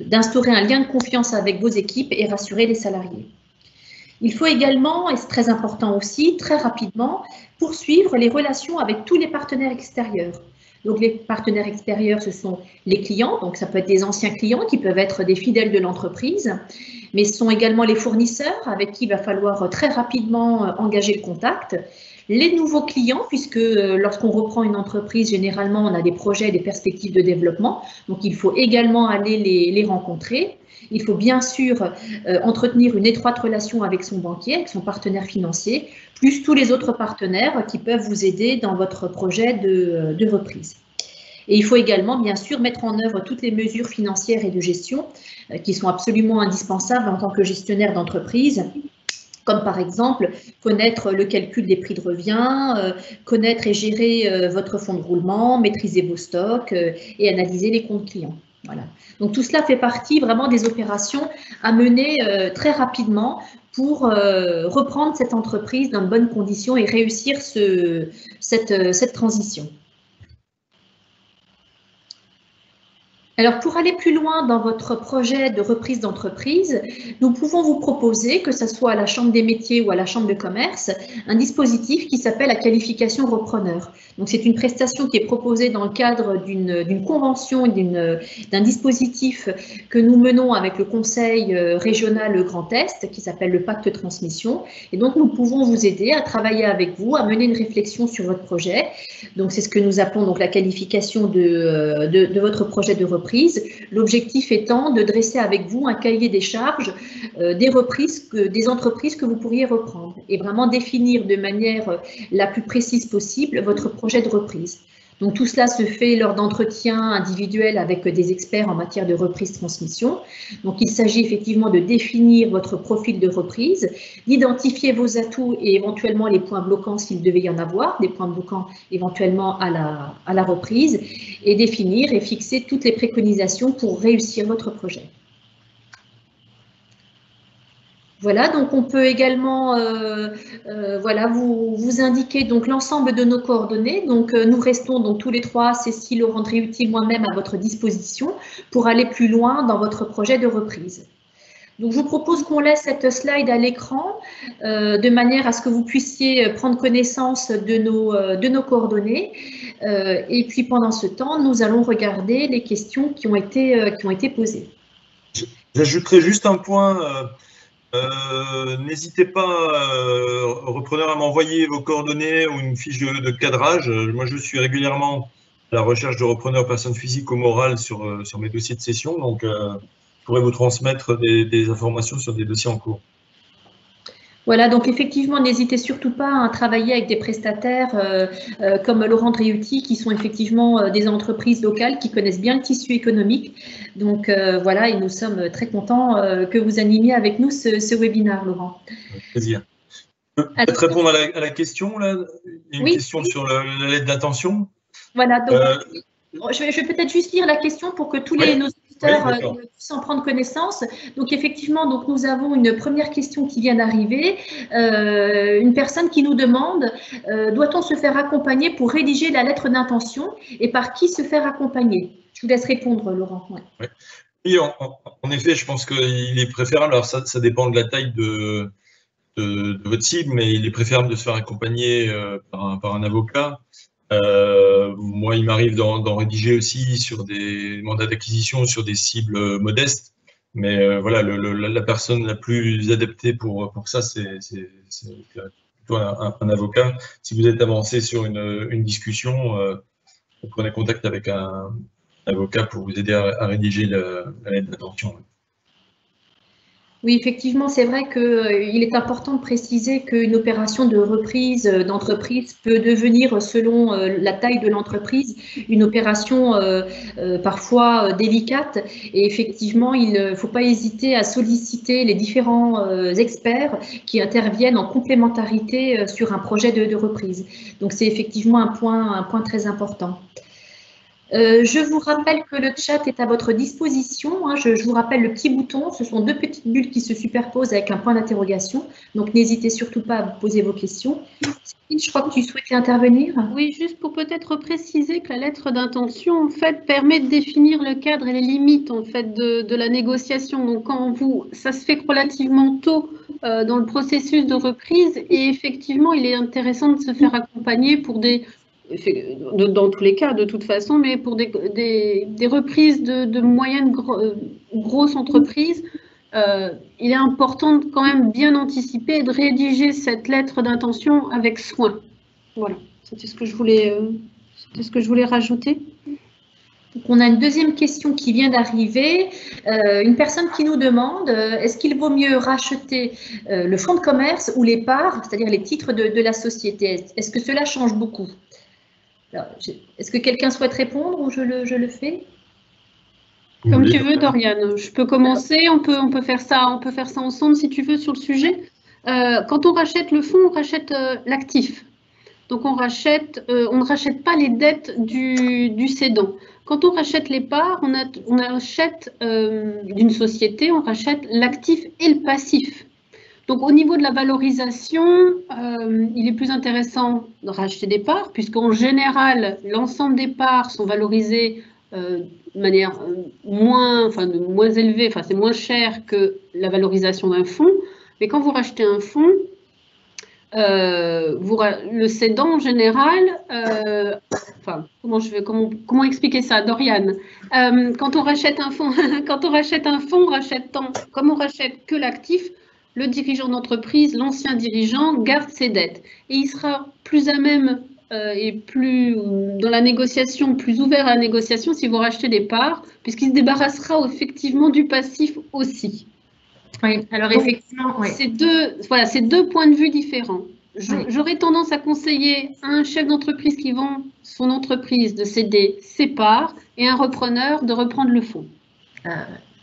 d'instaurer un lien de confiance avec vos équipes et rassurer les salariés. Il faut également, et c'est très important aussi, très rapidement, poursuivre les relations avec tous les partenaires extérieurs. Donc, les partenaires extérieurs, ce sont les clients, donc ça peut être des anciens clients qui peuvent être des fidèles de l'entreprise, mais ce sont également les fournisseurs avec qui il va falloir très rapidement engager le contact, les nouveaux clients, puisque lorsqu'on reprend une entreprise, généralement, on a des projets, des perspectives de développement, donc il faut également aller les rencontrer. Il faut bien sûr entretenir une étroite relation avec son banquier, avec son partenaire financier, plus tous les autres partenaires qui peuvent vous aider dans votre projet de reprise. Et il faut également, bien sûr, mettre en œuvre toutes les mesures financières et de gestion qui sont absolument indispensables en tant que gestionnaire d'entreprise, comme par exemple connaître le calcul des prix de revient, connaître et gérer votre fonds de roulement, maîtriser vos stocks et analyser les comptes clients. Voilà. Donc tout cela fait partie vraiment des opérations à mener très rapidement pour reprendre cette entreprise dans de bonnes conditions et réussir cette transition. Alors, pour aller plus loin dans votre projet de reprise d'entreprise, nous pouvons vous proposer, que ce soit à la Chambre des métiers ou à la Chambre de commerce, un dispositif qui s'appelle la qualification repreneur. Donc, c'est une prestation qui est proposée dans le cadre d'une convention, d'un dispositif que nous menons avec le Conseil régional Grand Est, qui s'appelle le Pacte Transmission. Et donc, nous pouvons vous aider à travailler avec vous, à mener une réflexion sur votre projet. Donc, c'est ce que nous appelons donc la qualification de votre projet de reprise. L'objectif étant de dresser avec vous un cahier des charges des reprises, des entreprises que vous pourriez reprendre et vraiment définir de manière la plus précise possible votre projet de reprise. Donc tout cela se fait lors d'entretiens individuels avec des experts en matière de reprise-transmission. Donc il s'agit effectivement de définir votre profil de reprise, d'identifier vos atouts et éventuellement les points bloquants s'il devait y en avoir, des points bloquants éventuellement à la reprise, et définir et fixer toutes les préconisations pour réussir votre projet. Voilà, donc on peut également voilà, vous indiquer donc l'ensemble de nos coordonnées. Donc nous restons donc tous les trois, Cécile, Laurent Driuti, moi-même à votre disposition pour aller plus loin dans votre projet de reprise. Donc je vous propose qu'on laisse cette slide à l'écran de manière à ce que vous puissiez prendre connaissance de nos coordonnées. Et puis pendant ce temps, nous allons regarder les questions qui ont été posées. J'ajouterai juste un point. N'hésitez pas, repreneur, à m'envoyer vos coordonnées ou une fiche de cadrage. Moi, je suis régulièrement à la recherche de repreneurs personnes physiques ou morales sur mes dossiers de cession, donc je pourrais vous transmettre des informations sur des dossiers en cours. Voilà, donc effectivement, n'hésitez surtout pas à travailler avec des prestataires comme Laurent Driuti, qui sont effectivement des entreprises locales qui connaissent bien le tissu économique. Donc voilà, et nous sommes très contents que vous animiez avec nous ce webinaire, Laurent. Avec plaisir. Je peux peut-être répondre à la question, là. Il y a une question sur la lettre d'intention. Voilà, donc je vais peut-être juste lire la question pour que tous nos auditeurs puissent en prendre connaissance. Donc effectivement, donc nous avons une première question qui vient d'arriver. Une personne qui nous demande, doit-on se faire accompagner pour rédiger la lettre d'intention et par qui se faire accompagner? Je vous laisse répondre, Laurent. Ouais. Oui, en effet, je pense qu'il est préférable, alors ça dépend de la taille de votre cible, mais il est préférable de se faire accompagner par un avocat. Moi, il m'arrive d'en rédiger aussi sur des mandats d'acquisition sur des cibles modestes, mais voilà, la personne la plus adaptée pour ça, c'est plutôt un avocat. Si vous êtes avancé sur une discussion, vous prenez contact avec un avocat pour vous aider à rédiger la lettre d'intention. Oui, effectivement, c'est vrai qu'il est important de préciser qu'une opération de reprise d'entreprise peut devenir, selon la taille de l'entreprise, une opération parfois délicate. Et effectivement, il ne faut pas hésiter à solliciter les différents experts qui interviennent en complémentarité sur un projet de reprise. Donc, c'est effectivement un point très important. Je vous rappelle que le chat est à votre disposition. Je vous rappelle le petit bouton. Ce sont deux petites bulles qui se superposent avec un point d'interrogation. Donc, n'hésitez surtout pas à vous poser vos questions. Céline, je crois que tu souhaitais intervenir. Oui, juste pour peut-être préciser que la lettre d'intention, en fait, permet de définir le cadre et les limites, en fait, de la négociation. Donc, ça se fait relativement tôt dans le processus de reprise et effectivement, il est intéressant de se faire accompagner pour dans tous les cas de toute façon, mais pour des reprises de moyennes grosses entreprises, il est important de quand même bien anticiper et de rédiger cette lettre d'intention avec soin. Voilà, c'était ce que je voulais rajouter. Donc, on a une deuxième question qui vient d'arriver. Une personne qui nous demande, est-ce qu'il vaut mieux racheter le fonds de commerce ou les parts, c'est-à-dire les titres de la société? Est-ce que cela change beaucoup? Est-ce que quelqu'un souhaite répondre ou je le fais? Comme tu veux, Doriane. Je peux commencer. On peut faire ça ensemble si tu veux sur le sujet. Quand on rachète le fonds, on rachète l'actif. Donc on ne rachète pas les dettes du cédant. Quand on rachète les parts, on achète d'une société, on rachète l'actif et le passif. Donc, au niveau de la valorisation, il est plus intéressant de racheter des parts, puisqu'en général, l'ensemble des parts sont valorisées de manière moins élevée, c'est moins cher que la valorisation d'un fonds. Mais quand vous rachetez un fonds, le cédant en général, comment expliquer ça, Doriane? Quand on rachète un fonds, comme on rachète que l'actif, le dirigeant d'entreprise, l'ancien dirigeant, garde ses dettes. Et il sera plus à même et plus dans la négociation, plus ouvert à la négociation si vous rachetez des parts, puisqu'il se débarrassera effectivement du passif aussi. Oui, alors donc, effectivement, oui. C'est deux points de vue différents. J'aurais tendance à conseiller à un chef d'entreprise qui vend son entreprise de céder ses parts et un repreneur de reprendre le fonds.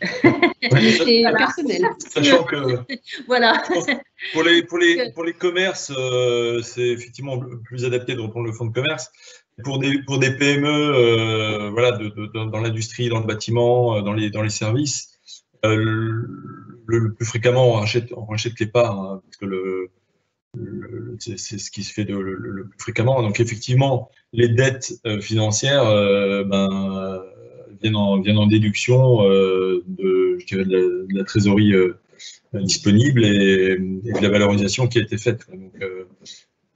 C'est personnel. Sachant que voilà. pour les commerces, c'est effectivement plus adapté de reprendre le fonds de commerce. Pour des PME, voilà, dans l'industrie, dans le bâtiment, dans les services, le plus fréquemment on rachète les parts, hein, parce que c'est ce qui se fait le plus fréquemment. Donc effectivement, les dettes financières viennent en déduction de la trésorerie disponible et de la valorisation qui a été faite. Donc,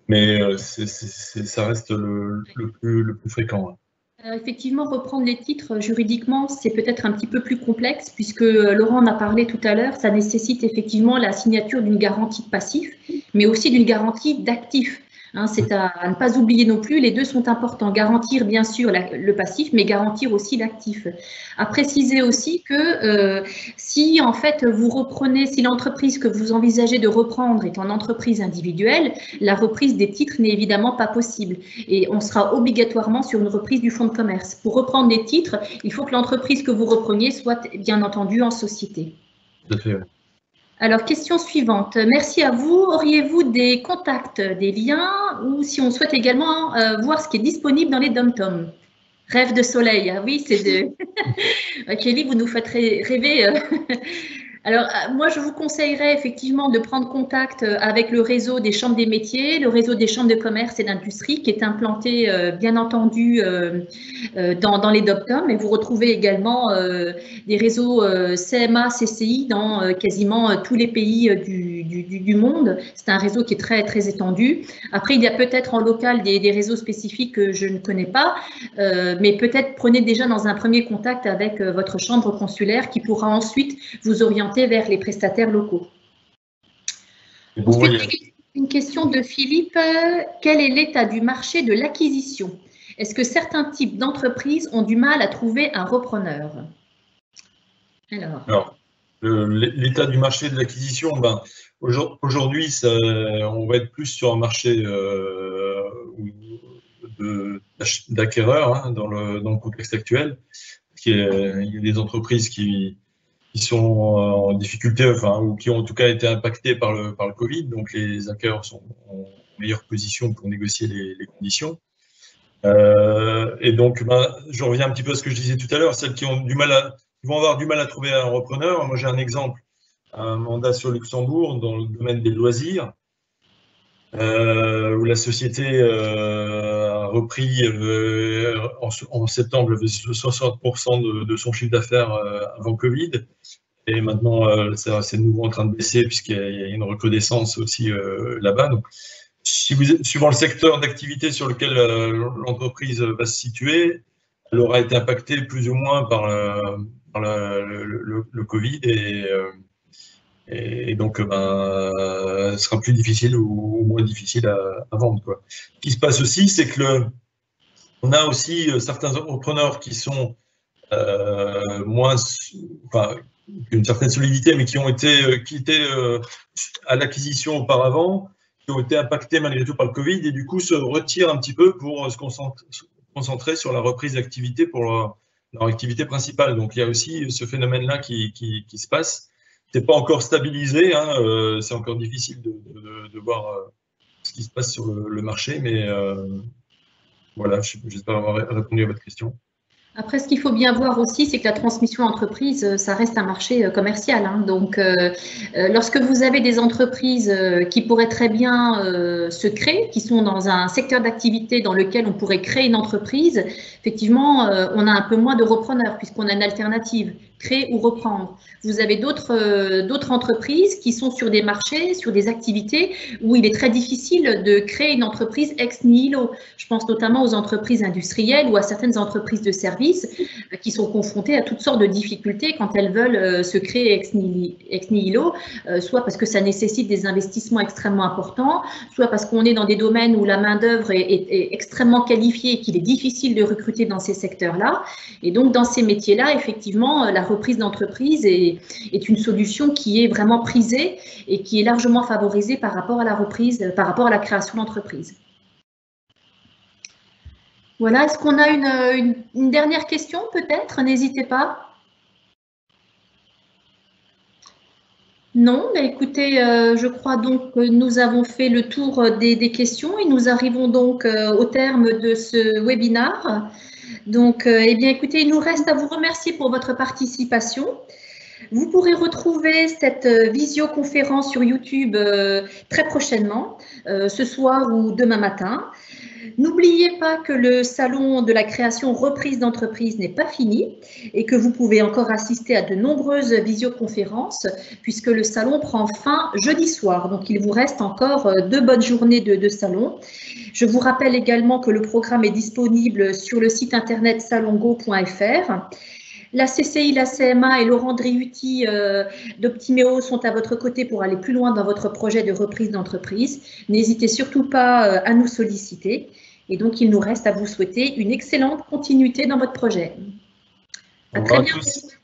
mais ça reste le plus fréquent. Effectivement, reprendre les titres juridiquement, c'est peut-être un petit peu plus complexe puisque Laurent en a parlé tout à l'heure, ça nécessite effectivement la signature d'une garantie de passif, mais aussi d'une garantie d'actif. Hein, c'est à ne pas oublier non plus, les deux sont importants. Garantir bien sûr le passif, mais garantir aussi l'actif. À préciser aussi que si en fait vous reprenez, si l'entreprise que vous envisagez de reprendre est en entreprise individuelle, la reprise des titres n'est évidemment pas possible. Et on sera obligatoirement sur une reprise du fonds de commerce. Pour reprendre des titres, il faut que l'entreprise que vous repreniez soit bien entendu en société. Tout à fait, oui. Alors, question suivante. Merci à vous. Auriez-vous des contacts, des liens ou si on souhaite également voir ce qui est disponible dans les dom-toms? Rêve de soleil, ah oui, c'est de… Kelly, vous nous faites rêver. Alors, moi, je vous conseillerais effectivement de prendre contact avec le réseau des chambres des métiers, le réseau des chambres de commerce et d'industrie qui est implanté, bien entendu, dans les dom-toms. Et vous retrouvez également des réseaux CMA, CCI dans quasiment tous les pays du monde. C'est un réseau qui est très, très étendu. Après, il y a peut-être en local des réseaux spécifiques que je ne connais pas, mais peut-être prenez déjà dans un premier contact avec votre chambre consulaire qui pourra ensuite vous orienter vers les prestataires locaux. Ensuite, une question de Philippe. Quel est l'état du marché de l'acquisition? Est-ce que certains types d'entreprises ont du mal à trouver un repreneur? Alors l'état du marché de l'acquisition, ben, aujourd'hui, on va être plus sur un marché d'acquéreurs hein, dans le contexte actuel. Il y a des entreprises qui sont en difficulté, enfin, ou qui ont en tout cas été impactés par le Covid. Donc, les acquéreurs sont en meilleure position pour négocier les conditions. Et donc, je reviens un petit peu à ce que je disais tout à l'heure, celles qui vont avoir du mal à trouver un repreneur. Moi, j'ai un exemple, un mandat sur Luxembourg dans le domaine des loisirs, où la société a repris en septembre 60% de son chiffre d'affaires avant Covid. Et maintenant, c'est de nouveau en train de baisser puisqu'il y a une recrudescence aussi là-bas. Donc, suivant le secteur d'activité sur lequel l'entreprise va se situer, elle aura été impactée plus ou moins par le Covid et donc ce sera plus difficile ou moins difficile à vendre, quoi. Ce qui se passe aussi, c'est que on a aussi certains repreneurs qui sont moins, enfin, une certaine solidité, mais qui étaient à l'acquisition auparavant, qui ont été impactés malgré tout par le Covid et du coup se retirent un petit peu pour se concentrer sur la reprise d'activité pour leur activité principale. Donc il y a aussi ce phénomène-là qui se passe. C'est pas encore stabilisé, hein, c'est encore difficile de voir ce qui se passe sur le marché, mais voilà, j'espère avoir répondu à votre question. Après, ce qu'il faut bien voir aussi, c'est que la transmission entreprise, ça reste un marché commercial. Hein. Donc, lorsque vous avez des entreprises qui pourraient très bien se créer, qui sont dans un secteur d'activité dans lequel on pourrait créer une entreprise, effectivement, on a un peu moins de repreneurs puisqu'on a une alternative, créer ou reprendre. Vous avez d'autres entreprises qui sont sur des marchés, sur des activités où il est très difficile de créer une entreprise ex nihilo. Je pense notamment aux entreprises industrielles ou à certaines entreprises de services qui sont confrontées à toutes sortes de difficultés quand elles veulent se créer ex nihilo, soit parce que ça nécessite des investissements extrêmement importants, soit parce qu'on est dans des domaines où la main-d'œuvre est extrêmement qualifiée et qu'il est difficile de recruter dans ces secteurs-là. Et donc, dans ces métiers-là, effectivement, la reprise d'entreprise est une solution qui est vraiment prisée et qui est largement favorisée par rapport à la reprise, par rapport à la création d'entreprise. Voilà, est-ce qu'on a une dernière question peut-être? N'hésitez pas. Non, mais écoutez, je crois donc que nous avons fait le tour des questions et nous arrivons donc au terme de ce webinaire. Donc, eh bien, écoutez, il nous reste à vous remercier pour votre participation. Vous pourrez retrouver cette visioconférence sur YouTube très prochainement, ce soir ou demain matin. N'oubliez pas que le salon de la création reprise d'entreprise n'est pas fini et que vous pouvez encore assister à de nombreuses visioconférences puisque le salon prend fin jeudi soir. Donc, il vous reste encore 2 bonnes journées de salon. Je vous rappelle également que le programme est disponible sur le site internet salongo.fr. La CCI, la CMA et Laurent Driuti d'Optiméo sont à votre côté pour aller plus loin dans votre projet de reprise d'entreprise. N'hésitez surtout pas à nous solliciter. Et donc, il nous reste à vous souhaiter une excellente continuité dans votre projet. Au revoir à tous.